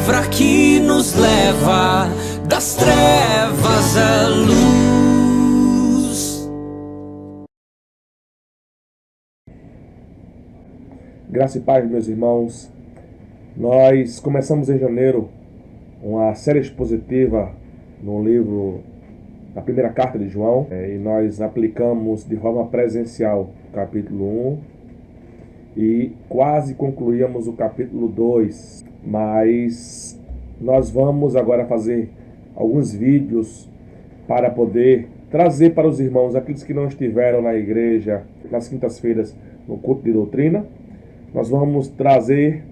palavra que nos leva das trevas à luz. Graça e paz, meus irmãos. Nós começamos em janeiro uma série expositiva no livro da primeira carta de João, e nós aplicamos de forma presencial o capítulo 1 e quase concluímos o capítulo 2, mas nós vamos agora fazer alguns vídeos para poder trazer para os irmãos, aqueles que não estiveram na igreja nas quintas-feiras no culto de doutrina. Nós vamos trazer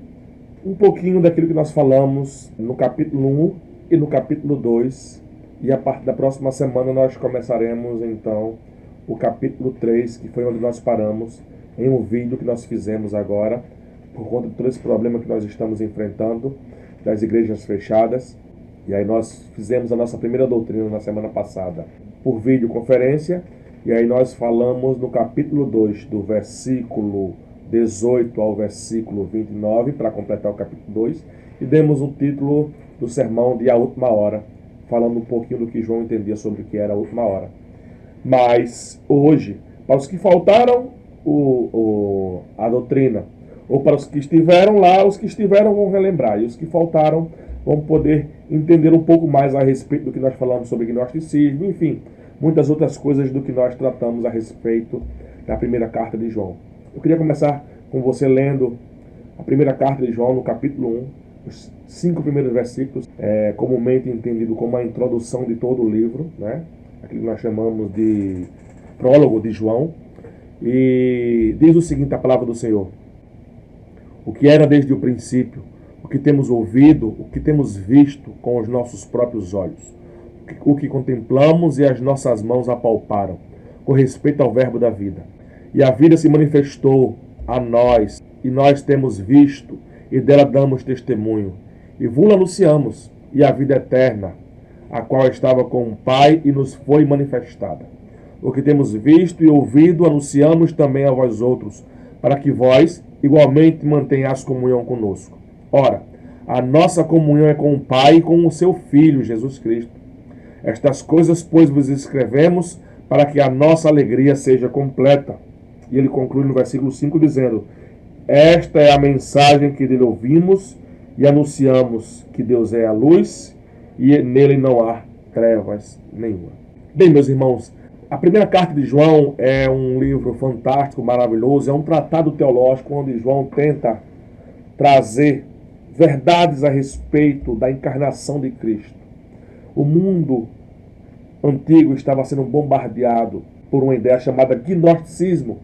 um pouquinho daquilo que nós falamos no capítulo 1 e no capítulo 2, e a partir da próxima semana nós começaremos então o capítulo 3, que foi onde nós paramos em um vídeo que nós fizemos agora, por conta de todo esse problema que nós estamos enfrentando, das igrejas fechadas. E aí nós fizemos a nossa primeira doutrina na semana passada por videoconferência, e aí nós falamos no capítulo 2, do versículo 18 ao versículo 29, para completar o capítulo 2, e demos o título do sermão de A Última Hora, falando um pouquinho do que João entendia sobre o que era a última hora. Mas hoje, para os que faltaram a doutrina, ou para os que estiveram lá, os que estiveram vão relembrar, e os que faltaram vão poder entender um pouco mais a respeito do que nós falamos sobre gnosticismo, enfim, muitas outras coisas do que nós tratamos a respeito da primeira carta de João. Eu queria começar com você lendo a primeira carta de João, no capítulo 1, os 5 primeiros versículos, comumente entendido como a introdução de todo o livro, né? Aquilo que nós chamamos de prólogo de João. E diz o seguinte, a palavra do Senhor: o que era desde o princípio, o que temos ouvido, o que temos visto com os nossos próprios olhos, o que contemplamos e as nossas mãos apalparam, com respeito ao verbo da vida. E a vida se manifestou a nós, e nós temos visto, e dela damos testemunho, e vos anunciamos, e a vida eterna, a qual estava com o Pai e nos foi manifestada. O que temos visto e ouvido, anunciamos também a vós outros, para que vós igualmente mantenhais comunhão conosco. Ora, a nossa comunhão é com o Pai e com o seu Filho, Jesus Cristo. Estas coisas, pois, vos escrevemos, para que a nossa alegria seja completa. E ele conclui no versículo 5 dizendo: esta é a mensagem que dele ouvimos e anunciamos, que Deus é a luz e nele não há trevas nenhuma. Bem, meus irmãos, a primeira carta de João é um livro fantástico, maravilhoso, é um tratado teológico onde João tenta trazer verdades a respeito da encarnação de Cristo. O mundo antigo estava sendo bombardeado por uma ideia chamada gnosticismo,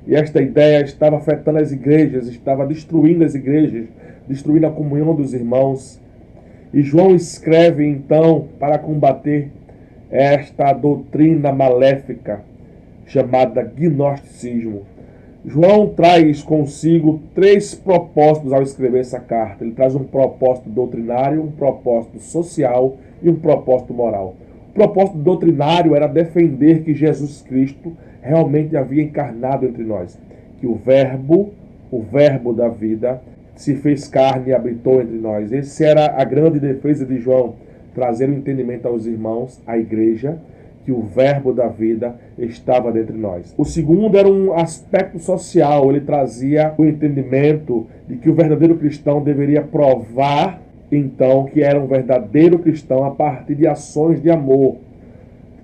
e esta ideia estava afetando as igrejas, estava destruindo as igrejas, destruindo a comunhão dos irmãos. E João escreve então para combater esta doutrina maléfica chamada gnosticismo. João traz consigo 3 propósitos ao escrever essa carta. Ele traz um propósito doutrinário, um propósito social e um propósito moral. O propósito doutrinário era defender que Jesus Cristo realmente havia encarnado entre nós, que o verbo da vida, se fez carne e habitou entre nós. Essa era a grande defesa de João, trazer o entendimento aos irmãos, à igreja, que o verbo da vida estava dentro de nós. O segundo era um aspecto social. Ele trazia o entendimento de que o verdadeiro cristão deveria provar, então, que era um verdadeiro cristão a partir de ações de amor.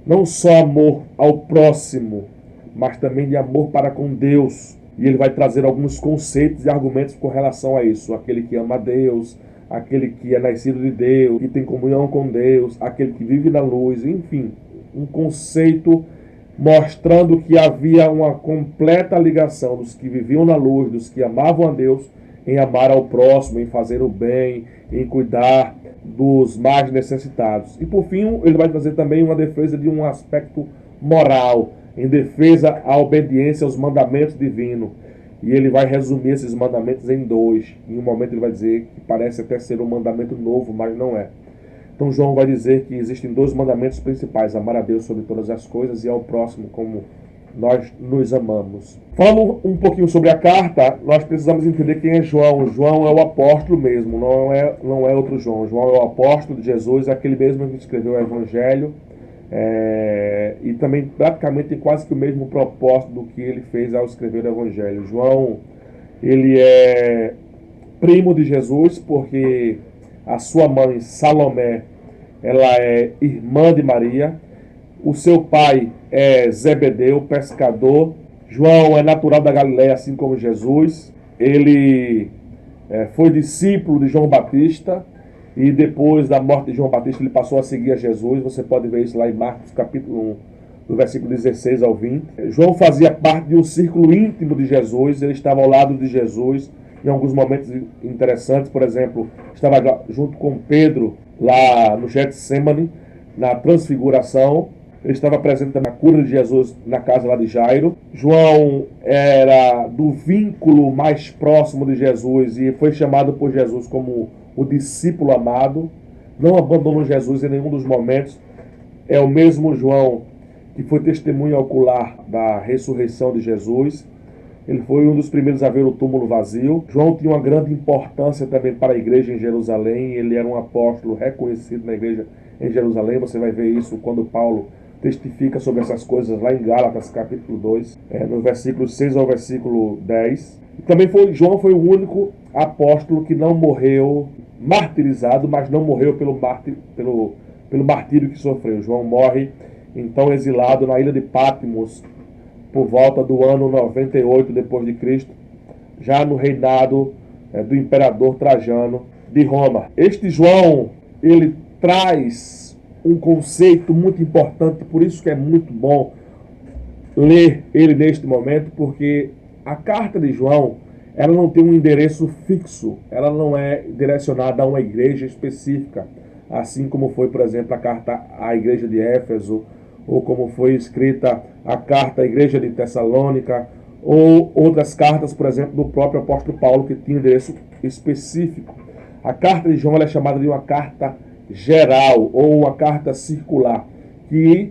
Não só amor ao próximo, mas também de amor para com Deus. E ele vai trazer alguns conceitos e argumentos com relação a isso. Aquele que ama a Deus, aquele que é nascido de Deus, que tem comunhão com Deus, aquele que vive na luz, enfim, um conceito mostrando que havia uma completa ligação dos que viviam na luz, dos que amavam a Deus, em amar ao próximo, em fazer o bem, em cuidar dos mais necessitados. E por fim, ele vai trazer também uma defesa de um aspecto moral, em defesa à obediência aos mandamentos divinos. E ele vai resumir esses mandamentos em 2. Em um momento ele vai dizer que parece até ser um mandamento novo, mas não é. Então João vai dizer que existem 2 mandamentos principais: amar a Deus sobre todas as coisas e ao próximo como nós nos amamos. Falando um pouquinho sobre a carta, nós precisamos entender quem é João. João é o apóstolo mesmo, não é outro João. João é o apóstolo de Jesus, aquele mesmo que escreveu o Evangelho, e também praticamente tem quase que o mesmo propósito do que ele fez ao escrever o Evangelho. João, ele é primo de Jesus, porque a sua mãe, Salomé, ela é irmã de Maria. O seu pai é Zebedeu, pescador. João é natural da Galileia, assim como Jesus. Ele foi discípulo de João Batista e depois da morte de João Batista ele passou a seguir a Jesus. Você pode ver isso lá em Marcos capítulo 1, do versículo 16 ao 20. João fazia parte de um círculo íntimo de Jesus, ele estava ao lado de Jesus em alguns momentos interessantes. Por exemplo, estava junto com Pedro lá no Getsemane, na transfiguração. Ele estava presente na cura de Jesus na casa lá de Jairo. João era do vínculo mais próximo de Jesus e foi chamado por Jesus como o discípulo amado. Não abandonou Jesus em nenhum dos momentos. É o mesmo João que foi testemunha ocular da ressurreição de Jesus. Ele foi um dos primeiros a ver o túmulo vazio. João tinha uma grande importância também para a igreja em Jerusalém. Ele era um apóstolo reconhecido na igreja em Jerusalém. Você vai ver isso quando Paulo testifica sobre essas coisas lá em Gálatas capítulo 2, no versículo 6 ao versículo 10. E também João foi o único apóstolo que não morreu martirizado, mas não morreu pelo martírio que sofreu. João morre então exilado na ilha de Patmos por volta do ano 98 depois de Cristo, já no reinado do imperador Trajano de Roma. Este João, ele traz um conceito muito importante, por isso que é muito bom ler ele neste momento, porque a carta de João, ela não tem um endereço fixo, ela não é direcionada a uma igreja específica, assim como foi, por exemplo, a carta à igreja de Éfeso, ou como foi escrita a carta à igreja de Tessalônica, ou outras cartas, por exemplo, do próprio apóstolo Paulo, que tinha endereço específico. A carta de João ela é chamada de uma carta geral, ou uma carta circular, que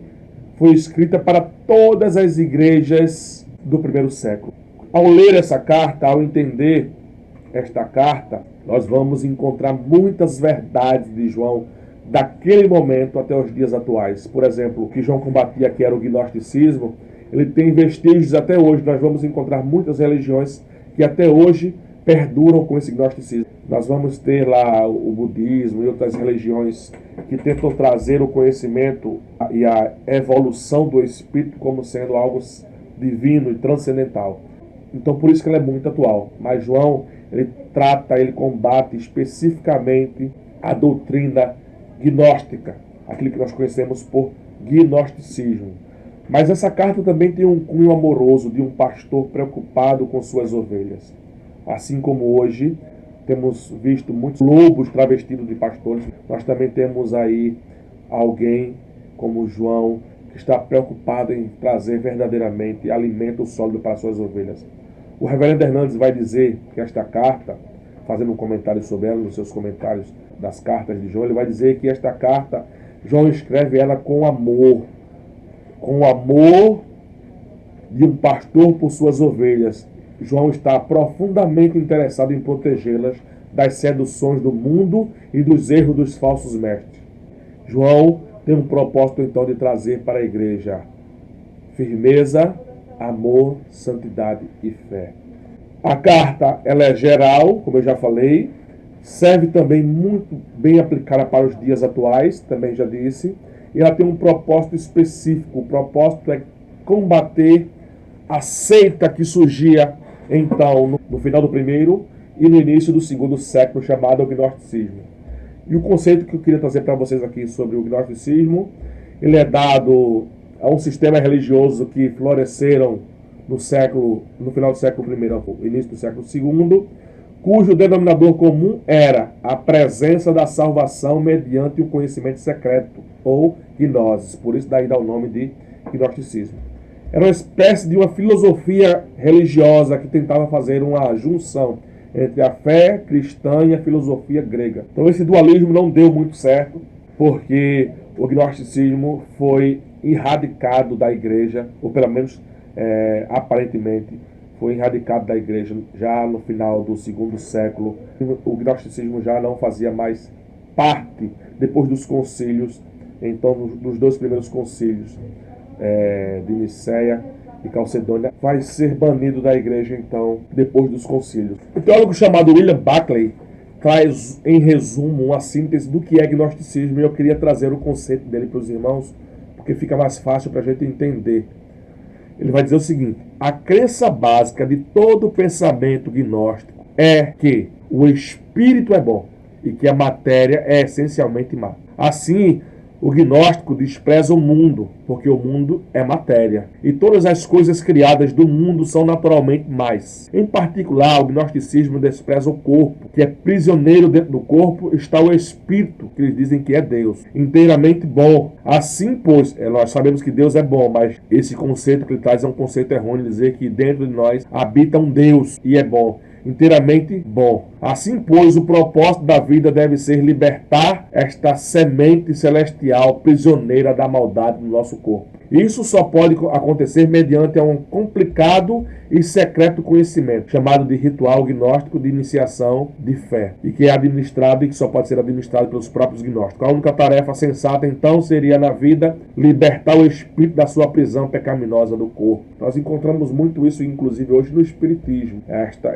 foi escrita para todas as igrejas do primeiro século. Ao ler essa carta, ao entender esta carta, nós vamos encontrar muitas verdades de João daquele momento até os dias atuais. Por exemplo, o que João combatia, que era o gnosticismo, ele tem vestígios até hoje. Nós vamos encontrar muitas religiões que até hoje perduram com esse gnosticismo. Nós vamos ter lá o budismo e outras religiões que tentam trazer o conhecimento e a evolução do espírito como sendo algo divino e transcendental. Então por isso que ela é muito atual. Mas João, ele combate especificamente a doutrina gnóstica, aquilo que nós conhecemos por gnosticismo. Mas essa carta também tem um cunho amoroso de um pastor preocupado com suas ovelhas. Assim como hoje temos visto muitos lobos travestidos de pastores, nós também temos aí alguém como João que está preocupado em trazer verdadeiramente alimento sólido para suas ovelhas. O reverendo Hernandes vai dizer que esta carta, fazendo um comentário sobre ela, nos seus comentários das cartas de João, ele vai dizer que esta carta, João escreve ela com amor de um pastor por suas ovelhas. João está profundamente interessado em protegê-las das seduções do mundo e dos erros dos falsos mestres. João tem um propósito então de trazer para a igreja firmeza, amor, santidade e fé. A carta ela é geral, como eu já falei, serve também muito bem aplicada para os dias atuais, também já disse, e ela tem um propósito específico. O propósito é combater a seita que surgia então no final do primeiro e no início do segundo século, chamado gnosticismo. E o conceito que eu queria trazer para vocês aqui sobre o gnosticismo, ele é dado a um sistema religioso que floresceram no final do século I ao início do século II, cujo denominador comum era a presença da salvação mediante o conhecimento secreto, ou gnoses. Por isso daí dá o nome de gnosticismo. Era uma espécie de uma filosofia religiosa que tentava fazer uma junção entre a fé cristã e a filosofia grega. Então esse dualismo não deu muito certo, porque o gnosticismo foi erradicado da igreja, ou pelo menos aparentemente foi erradicado da igreja já no final do segundo século. O gnosticismo já não fazia mais parte, depois dos concílios, então dos dois primeiros concílios de Nicéia e Calcedônia, vai ser banido da igreja então, depois dos concílios. O teólogo chamado William Buckley traz em resumo uma síntese do que é gnosticismo, e eu queria trazer o conceito dele para os irmãos, porque fica mais fácil para a gente entender. Ele vai dizer o seguinte: a crença básica de todo pensamento gnóstico é que o espírito é bom e que a matéria é essencialmente má. Assim, o gnóstico despreza o mundo, porque o mundo é matéria, e todas as coisas criadas do mundo são naturalmente más. Em particular, o gnosticismo despreza o corpo, que é prisioneiro dentro do corpo, está o espírito, que eles dizem que é Deus, inteiramente bom. Assim, pois, nós sabemos que Deus é bom, mas esse conceito que ele traz é um conceito errôneo, dizer que dentro de nós habita um Deus e é bom, inteiramente bom. Assim, pois, o propósito da vida deve ser libertar esta semente celestial prisioneira da maldade no nosso corpo. Isso só pode acontecer mediante um complicado e secreto conhecimento, chamado de ritual gnóstico de iniciação de fé, e que é administrado e que só pode ser administrado pelos próprios gnósticos. A única tarefa sensata, então, seria na vida libertar o espírito da sua prisão pecaminosa do corpo. Nós encontramos muito isso, inclusive, hoje no espiritismo,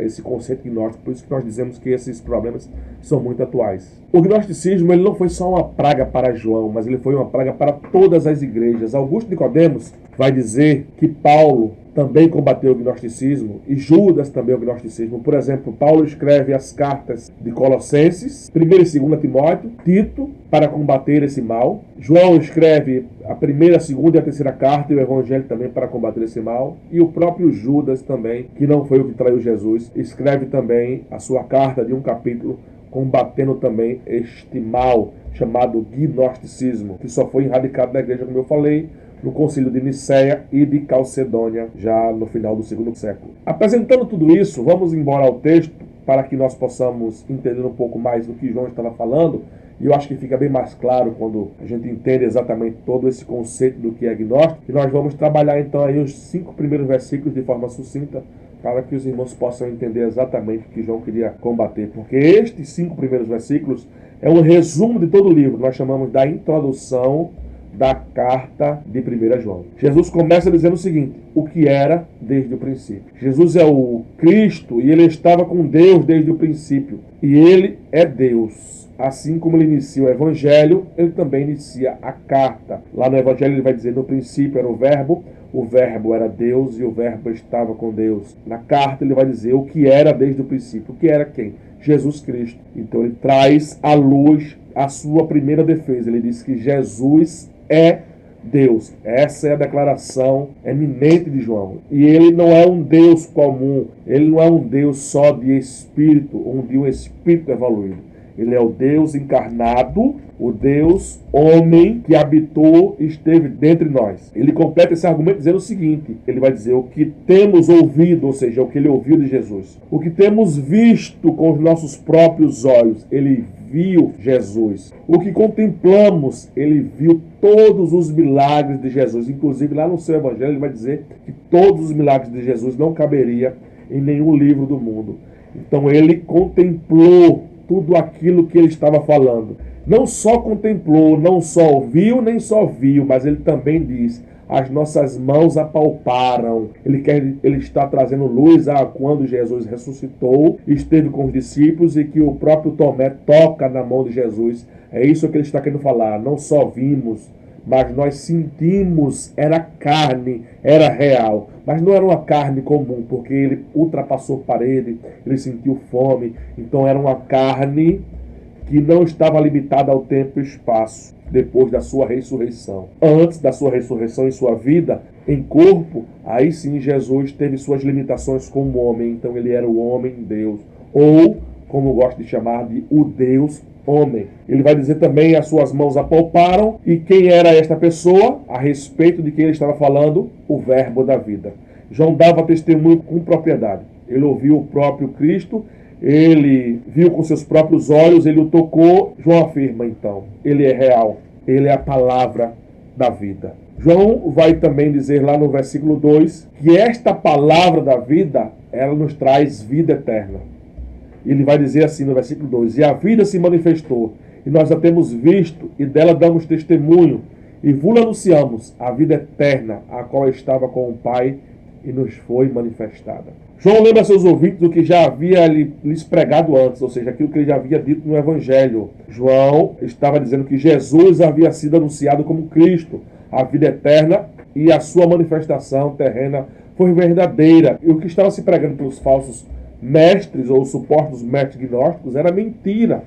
esse conceito gnóstico, por isso que nós dizemos que esses problemas são muito atuais. O gnosticismo ele não foi só uma praga para João, mas ele foi uma praga para todas as igrejas. Augusto Nicodemos vai dizer que Paulo também combateu o gnosticismo e Judas também o gnosticismo. Por exemplo, Paulo escreve as cartas de Colossenses, 1 e 2 Timóteo, Tito, para combater esse mal. João escreve a primeira, a segunda e a terceira carta e o Evangelho também para combater esse mal. E o próprio Judas também, que não foi o que traiu Jesus, escreve também a sua carta de um capítulo combatendo também este mal chamado gnosticismo, que só foi erradicado da igreja, como eu falei, no concílio de Nicéia e de Calcedônia, já no final do segundo século. Apresentando tudo isso, vamos embora ao texto para que nós possamos entender um pouco mais do que João estava falando, e eu acho que fica bem mais claro quando a gente entende exatamente todo esse conceito do que é gnóstico, e nós vamos trabalhar então aí os 5 primeiros versículos de forma sucinta, para que os irmãos possam entender exatamente o que João queria combater, porque estes 5 primeiros versículos é um resumo de todo o livro, nós chamamos da introdução da carta de 1 João. Jesus começa dizendo o seguinte: o que era desde o princípio. Jesus é o Cristo e ele estava com Deus desde o princípio. E ele é Deus. Assim como ele inicia o Evangelho, ele também inicia a carta. Lá no Evangelho ele vai dizer: no princípio era o Verbo era Deus e o Verbo estava com Deus. Na carta ele vai dizer o que era desde o princípio. O que era quem? Jesus Cristo. Então ele traz à luz a sua primeira defesa. Ele diz que Jesus é Deus. Essa é a declaração eminente de João. E ele não é um Deus comum. Ele não é um Deus só de espírito, ou de um espírito evoluído. Ele é o Deus encarnado, o Deus homem que habitou e esteve dentre nós. Ele completa esse argumento dizendo o seguinte: ele vai dizer o que temos ouvido, ou seja, o que ele ouviu de Jesus. O que temos visto com os nossos próprios olhos, ele viu Jesus. O que contemplamos, ele viu todos os milagres de Jesus. Inclusive, lá no seu Evangelho, ele vai dizer que todos os milagres de Jesus não caberia em nenhum livro do mundo. Então, ele contemplou tudo aquilo que ele estava falando. Não só contemplou, não só ouviu, nem só viu, mas ele também diz: as nossas mãos apalparam. Ele está trazendo luz a quando Jesus ressuscitou, esteve com os discípulos e que o próprio Tomé toca na mão de Jesus. É isso que ele está querendo falar. Não só vimos, mas nós sentimos. Era carne, era real. Mas não era uma carne comum, porque ele ultrapassou parede, ele sentiu fome. Então era uma carne que não estava limitada ao tempo e espaço, depois da sua ressurreição. Antes da sua ressurreição em sua vida, em corpo, aí sim Jesus teve suas limitações como homem. Então ele era o homem-Deus, ou, como eu gosto de chamar, de o Deus homem. Ele vai dizer também: as suas mãos apalparam. E quem era esta pessoa? A respeito de quem ele estava falando? O Verbo da vida. João dava testemunho com propriedade. Ele ouviu o próprio Cristo, ele viu com seus próprios olhos, ele o tocou. João afirma então: ele é real, ele é a palavra da vida. João vai também dizer lá no versículo 2 que esta palavra da vida, ela nos traz vida eterna. Ele vai dizer assim no versículo 2: e a vida se manifestou, e nós a temos visto, e dela damos testemunho, e vos anunciamos a vida eterna, a qual estava com o Pai e nos foi manifestada. João lembra a seus ouvintes do que já havia lhes pregado antes, ou seja, aquilo que ele já havia dito no Evangelho. João estava dizendo que Jesus havia sido anunciado como Cristo, a vida eterna, e a sua manifestação terrena foi verdadeira. E o que estava se pregando pelos falsos mestres ou supostos mestres gnósticos era mentira.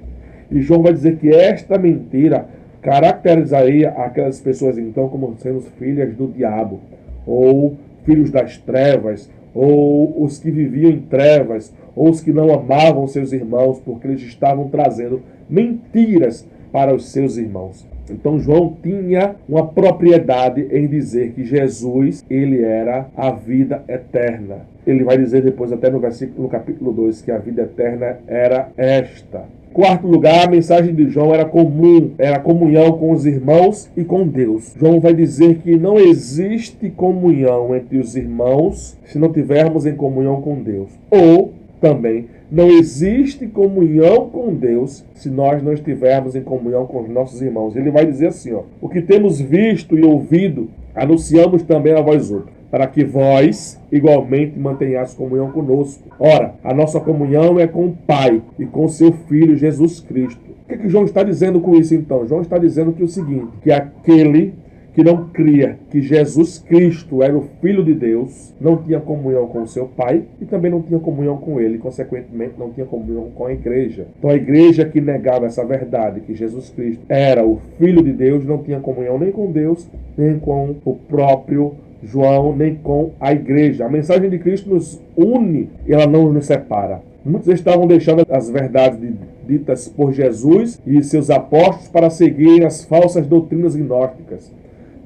E João vai dizer que esta mentira caracterizaria aquelas pessoas então como sendo filhas do diabo, ou filhos das trevas, ou os que viviam em trevas, ou os que não amavam seus irmãos, porque eles estavam trazendo mentiras para os seus irmãos. Então João tinha uma propriedade em dizer que Jesus, ele era a vida eterna. Ele vai dizer depois até no capítulo 2 que a vida eterna era esta. Quarto lugar, a mensagem de João era comum, era comunhão com os irmãos e com Deus. João vai dizer que não existe comunhão entre os irmãos se não tivermos em comunhão com Deus. Ou também não existe comunhão com Deus se nós não estivermos em comunhão com os nossos irmãos. Ele vai dizer assim, ó: o que temos visto e ouvido, anunciamos também a vós outros, para que vós igualmente mantenhais comunhão conosco. Ora, a nossa comunhão é com o Pai e com seu Filho Jesus Cristo. O que João está dizendo com isso então? João está dizendo que o seguinte, que aquele que não cria que Jesus Cristo era o Filho de Deus, não tinha comunhão com o seu Pai e também não tinha comunhão com ele, consequentemente não tinha comunhão com a igreja. Então a igreja que negava essa verdade, que Jesus Cristo era o Filho de Deus, não tinha comunhão nem com Deus, nem com o próprio João, nem com a igreja. A mensagem de Cristo nos une e ela não nos separa. Muitos estavam deixando as verdades ditas por Jesus e seus apóstolos para seguirem as falsas doutrinas gnósticas.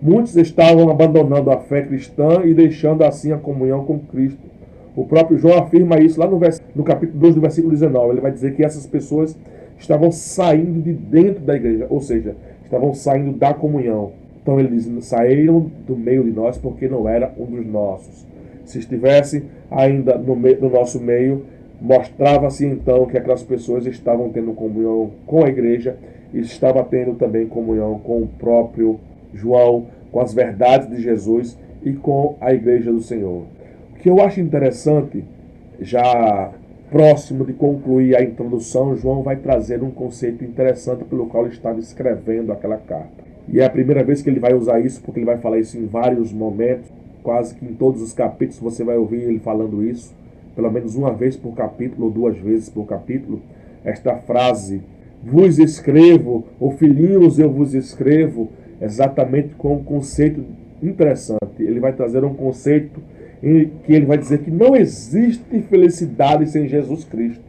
Muitos estavam abandonando a fé cristã e deixando assim a comunhão com Cristo. O próprio João afirma isso lá no capítulo 2 do versículo 19. Ele vai dizer que essas pessoas estavam saindo de dentro da igreja, ou seja, estavam saindo da comunhão. Então ele diz, saíram do meio de nós porque não era um dos nossos. Se estivesse ainda no nosso meio, mostrava-se então que aquelas pessoas estavam tendo comunhão com a igreja e estavam tendo também comunhão com o próprio João, com as verdades de Jesus e com a igreja do Senhor. O que eu acho interessante, já próximo de concluir a introdução, João vai trazer um conceito interessante pelo qual ele estava escrevendo aquela carta. E é a primeira vez que ele vai usar isso, porque ele vai falar isso em vários momentos, quase que em todos os capítulos você vai ouvir ele falando isso, pelo menos uma vez por capítulo ou duas vezes por capítulo, esta frase, vos escrevo, ou filhinhos eu vos escrevo, exatamente com um conceito interessante. Ele vai trazer um conceito em que ele vai dizer que não existe felicidade sem Jesus Cristo.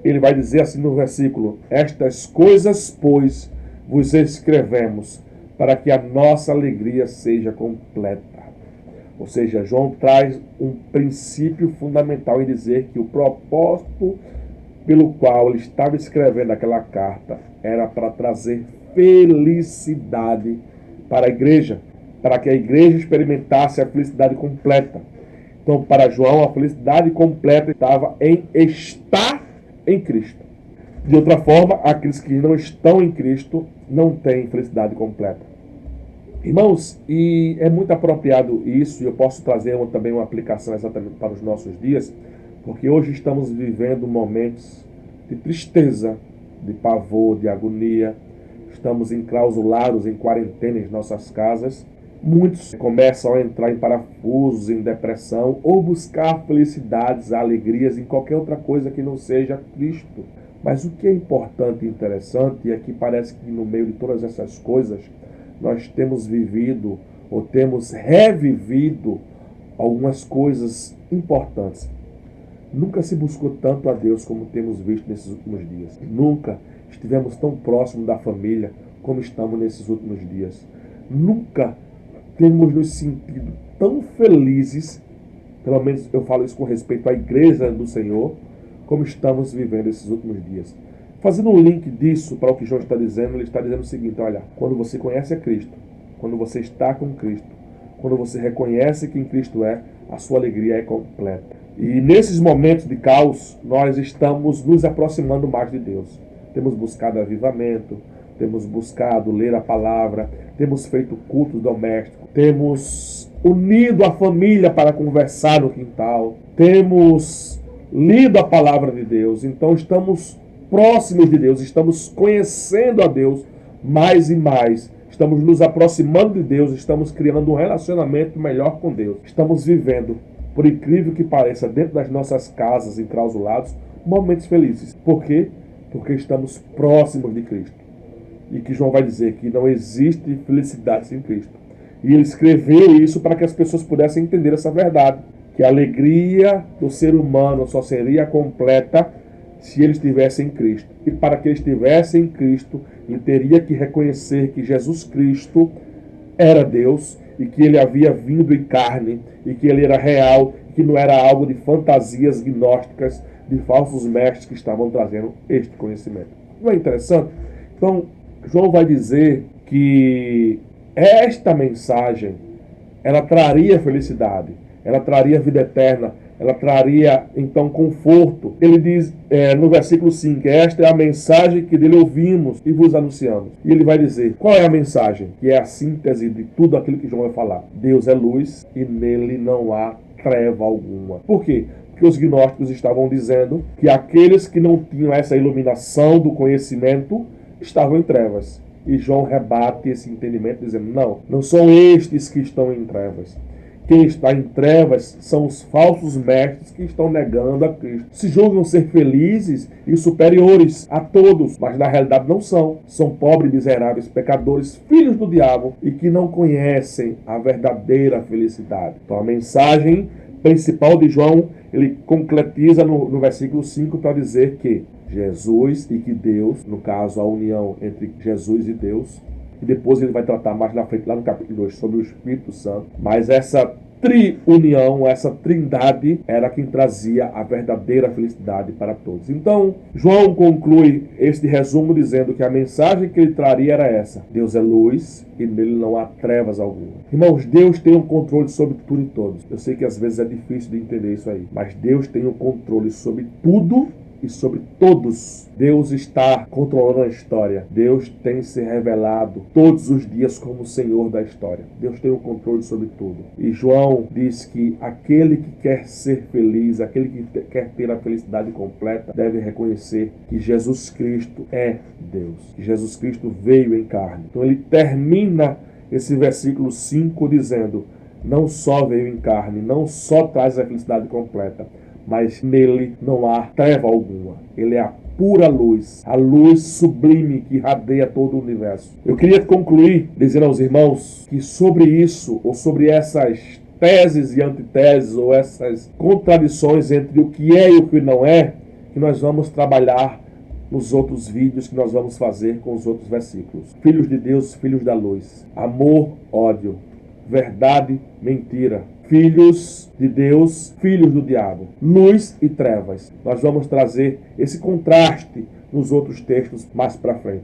Ele vai dizer assim no versículo, estas coisas, pois, vos escrevemos, para que a nossa alegria seja completa. Ou seja, João traz um princípio fundamental em dizer que o propósito pelo qual ele estava escrevendo aquela carta era para trazer felicidade para a igreja, para que a igreja experimentasse a felicidade completa. Então, para João, a felicidade completa estava em estar em Cristo. De outra forma, aqueles que não estão em Cristo não têm felicidade completa. Irmãos, e é muito apropriado isso, e eu posso trazer também uma aplicação exatamente para os nossos dias, porque hoje estamos vivendo momentos de tristeza, de pavor, de agonia. Estamos enclausulados em quarentena em nossas casas. Muitos começam a entrar em parafusos, em depressão, ou buscar felicidades, alegrias em qualquer outra coisa que não seja Cristo. Mas o que é importante e interessante é que parece que no meio de todas essas coisas, nós temos vivido ou temos revivido algumas coisas importantes. Nunca se buscou tanto a Deus como temos visto nesses últimos dias. Nunca estivemos tão próximos da família como estamos nesses últimos dias. Nunca temos nos sentido tão felizes, pelo menos eu falo isso com respeito à igreja do Senhor, como estamos vivendo esses últimos dias. Fazendo um link disso para o que João está dizendo, ele está dizendo o seguinte, olha, quando você conhece a Cristo, quando você está com Cristo, Quando você reconhece quem Cristo é, a sua alegria é completa. E nesses momentos de caos, nós estamos nos aproximando mais de Deus. Temos buscado avivamento, temos buscado ler a palavra, temos feito cultos domésticos, temos unido a família para conversar no quintal, temos lido a palavra de Deus. Então estamos próximos de Deus, estamos conhecendo a Deus mais e mais. Estamos nos aproximando de Deus, estamos criando um relacionamento melhor com Deus. Estamos vivendo, por incrível que pareça, dentro das nossas casas enclausulados, momentos felizes. Por quê? Porque estamos próximos de Cristo. E que João vai dizer que não existe felicidade sem Cristo. E ele escreveu isso para que as pessoas pudessem entender essa verdade. Que a alegria do ser humano só seria completa se ele estivesse em Cristo. E para que ele estivesse em Cristo, ele teria que reconhecer que Jesus Cristo era Deus e que ele havia vindo em carne e que ele era real, que não era algo de fantasias gnósticas, de falsos mestres que estavam trazendo este conhecimento. Não é interessante? Então, João vai dizer que esta mensagem, ela traria felicidade, ela traria vida eterna, ela traria, então, conforto. Ele diz no versículo 5, esta é a mensagem que dele ouvimos e vos anunciamos. E ele vai dizer, qual é a mensagem? Que é a síntese de tudo aquilo que João vai falar. Deus é luz e nele não há treva alguma. Por quê? Porque os gnósticos estavam dizendo que aqueles que não tinham essa iluminação do conhecimento estavam em trevas. E João rebate esse entendimento dizendo, não são estes que estão em trevas. Quem está em trevas são os falsos mestres que estão negando a Cristo. Se julgam ser felizes e superiores a todos, mas na realidade não são. São pobres, miseráveis, pecadores, filhos do diabo e que não conhecem a verdadeira felicidade. Então a mensagem principal de João, ele concretiza no versículo 5 para dizer que Jesus e que Deus, no caso a união entre Jesus e Deus, e depois ele vai tratar mais na frente, lá no capítulo 2, sobre o Espírito Santo. Mas essa triunião, essa trindade, era quem trazia a verdadeira felicidade para todos. Então, João conclui este resumo dizendo que a mensagem que ele traria era essa. Deus é luz e nele não há trevas alguma. Irmãos, Deus tem o controle sobre tudo e todos. Eu sei que às vezes é difícil de entender isso aí, mas Deus tem o controle sobre tudo e sobre todos. Deus está controlando a história. Deus tem se revelado todos os dias como o Senhor da história. Deus tem o controle sobre tudo. E João diz que aquele que quer ser feliz, aquele que quer ter a felicidade completa, deve reconhecer que Jesus Cristo é Deus. Que Jesus Cristo veio em carne. Então ele termina esse versículo 5 dizendo, não só veio em carne, não só traz a felicidade completa, mas nele não há treva alguma. Ele é a pura luz, a luz sublime que irradia todo o universo. Eu queria concluir dizendo aos irmãos que sobre isso, ou sobre essas teses e antiteses, ou essas contradições entre o que é e o que não é, que nós vamos trabalhar nos outros vídeos que nós vamos fazer com os outros versículos. Filhos de Deus, filhos da luz. Amor, ódio. Verdade, mentira. Filhos de Deus, filhos do diabo. Luz e trevas. Nós vamos trazer esse contraste nos outros textos mais para frente.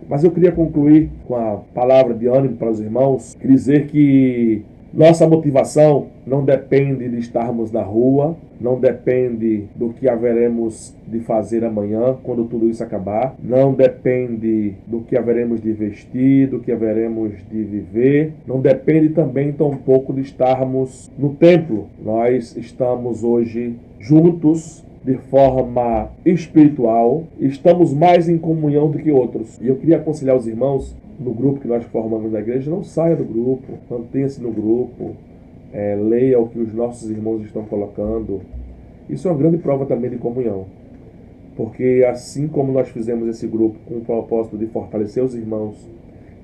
Mas eu queria concluir com a palavra de ânimo para os irmãos e dizer que nossa motivação não depende de estarmos na rua, não depende do que haveremos de fazer amanhã, quando tudo isso acabar, não depende do que haveremos de vestir, do que haveremos de viver, não depende também tampouco de estarmos no templo. Nós estamos hoje juntos de forma espiritual, estamos mais em comunhão do que outros. E eu queria aconselhar os irmãos no grupo que nós formamos na igreja, não saia do grupo, mantenha-se no grupo, leia o que os nossos irmãos estão colocando. Isso é uma grande prova também de comunhão, porque assim como nós fizemos esse grupo com o propósito de fortalecer os irmãos,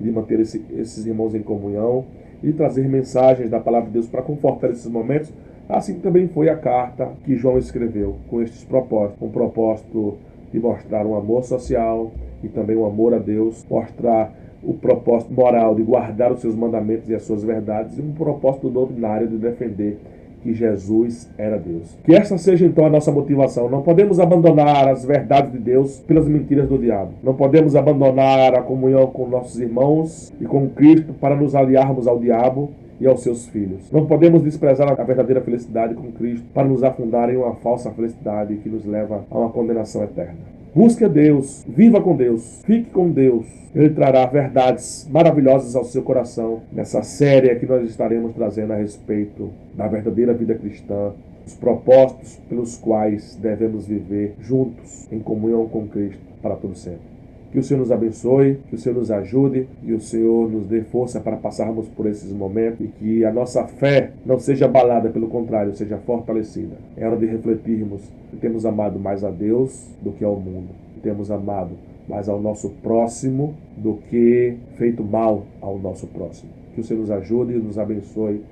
de manter esses irmãos em comunhão e trazer mensagens da palavra de Deus para confortar esses momentos, assim também foi a carta que João escreveu com estes propósitos, com o propósito de mostrar um amor social e também um amor a Deus, mostrar o propósito moral de guardar os seus mandamentos e as suas verdades, e um propósito doutrinário de defender que Jesus era Deus. Que essa seja então a nossa motivação. Não podemos abandonar as verdades de Deus pelas mentiras do diabo. Não podemos abandonar a comunhão com nossos irmãos e com Cristo para nos aliarmos ao diabo e aos seus filhos. Não podemos desprezar a verdadeira felicidade com Cristo para nos afundar em uma falsa felicidade que nos leva a uma condenação eterna. Busque a Deus, viva com Deus, fique com Deus. Ele trará verdades maravilhosas ao seu coração nessa série que nós estaremos trazendo a respeito da verdadeira vida cristã, os propósitos pelos quais devemos viver juntos em comunhão com Cristo para todo sempre. Que o Senhor nos abençoe, que o Senhor nos ajude, que o Senhor nos dê força para passarmos por esses momentos e que a nossa fé não seja abalada, pelo contrário, seja fortalecida. É hora de refletirmos que temos amado mais a Deus do que ao mundo, que temos amado mais ao nosso próximo do que feito mal ao nosso próximo. Que o Senhor nos ajude e nos abençoe.